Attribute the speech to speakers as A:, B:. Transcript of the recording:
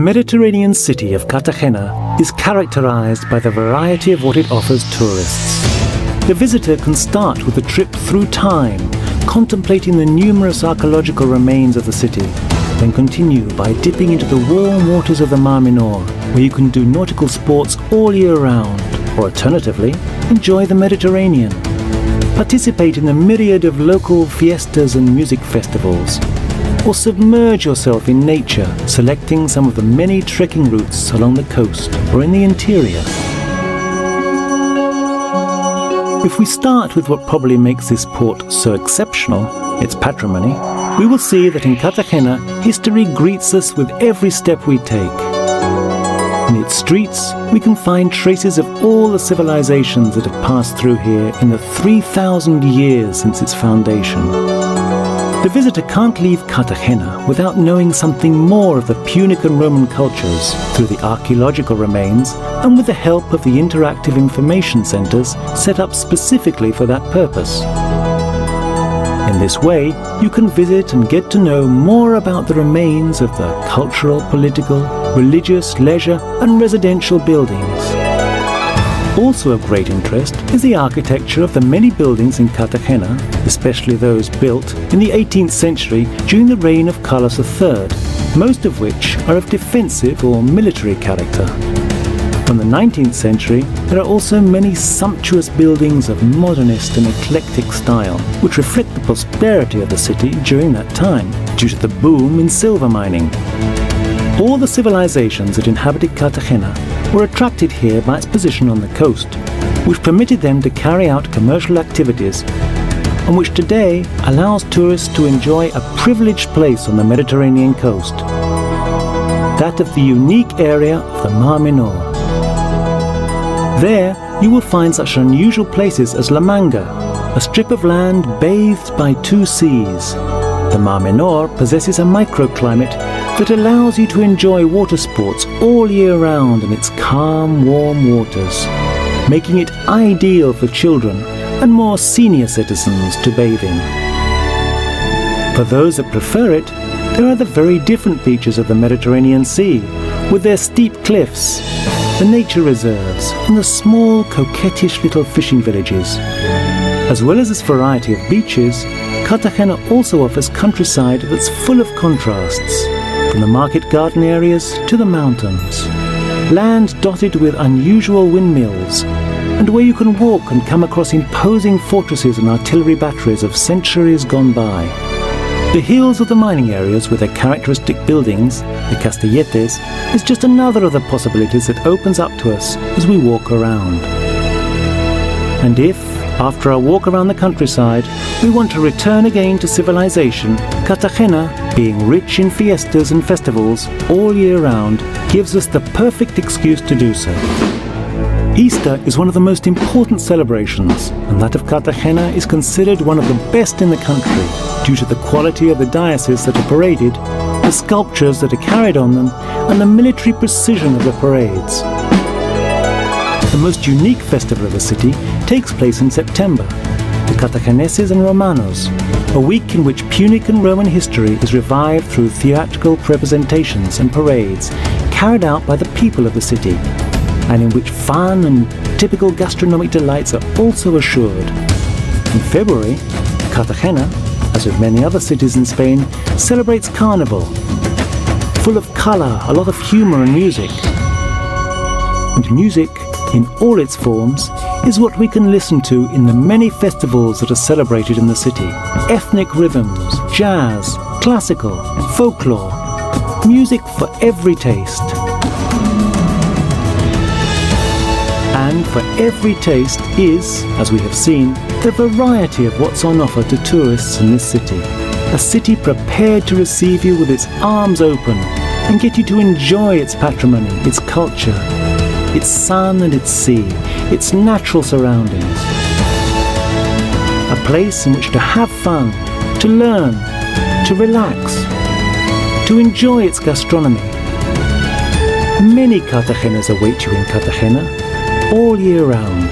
A: Mediterranean city of Cartagena is characterized by the variety of what it offers tourists. The visitor can start with a trip through time, contemplating the numerous archaeological remains of the city, then continue by dipping into the warm waters of the Mar Menor, where you can do nautical sports all year round, or alternatively, enjoy the Mediterranean. Participate in the myriad of local fiestas and music festivals, or submerge yourself in nature, selecting some of the many trekking routes along the coast or in the interior. If we start with what probably makes this port so exceptional, its patrimony, we will see that in Cartagena, history greets us with every step we take. In its streets, we can find traces of all the civilizations that have passed through here in the 3,000 years since its foundation. The visitor can't leave Cartagena without knowing something more of the Punic and Roman cultures through the archaeological remains and with the help of the interactive information centers set up specifically for that purpose. In this way, you can visit and get to know more about the remains of the cultural, political, religious, leisure and residential buildings. Also of great interest is the architecture of the many buildings in Cartagena, especially those built in the 18th century during the reign of Carlos III, most of which are of defensive or military character. From the 19th century, there are also many sumptuous buildings of modernist and eclectic style, which reflect the prosperity of the city during that time, due to the boom in silver mining. All the civilizations that inhabited Cartagena were attracted here by its position on the coast, which permitted them to carry out commercial activities, and which today allows tourists to enjoy a privileged place on the Mediterranean coast, that of the unique area of the Mar Menor. There, you will find such unusual places as La Manga, a strip of land bathed by two seas. The Mar Menor possesses a microclimate that allows you to enjoy water sports all year round in its calm, warm waters, making it ideal for children and more senior citizens to bathe in. For those that prefer it, there are the very different beaches of the Mediterranean Sea, with their steep cliffs, the nature reserves, and the small, coquettish little fishing villages. As well as this variety of beaches, Cartagena also offers countryside that's full of contrasts, from the market garden areas to the mountains. Land dotted with unusual windmills, and where you can walk and come across imposing fortresses and artillery batteries of centuries gone by. The hills of the mining areas with their characteristic buildings, the castelletes, is just another of the possibilities that opens up to us as we walk around. And if, after our walk around the countryside, we want to return again to civilization, Cartagena, being rich in fiestas and festivals all year round, gives us the perfect excuse to do so. Easter is one of the most important celebrations, and that of Cartagena is considered one of the best in the country due to the quality of the dioceses that are paraded, the sculptures that are carried on them, and the military precision of the parades. The most unique festival of the city takes place in September, the Cartagineses and Romanos, a week in which Punic and Roman history is revived through theatrical representations and parades carried out by the people of the city, and in which fun and typical gastronomic delights are also assured. In February, Cartagena, as with many other cities in Spain, celebrates Carnival, full of colour, a lot of humour and music. And music, in all its forms, is what we can listen to in the many festivals that are celebrated in the city. Ethnic rhythms, jazz, classical, folklore, music for every taste. And for every taste is, as we have seen, the variety of what's on offer to tourists in this city. A city prepared to receive you with its arms open and get you to enjoy its patrimony, its culture, its sun and its sea, its natural surroundings. A place in which to have fun, to learn, to relax, to enjoy its gastronomy. Many Cartagenas await you in Cartagena all year round.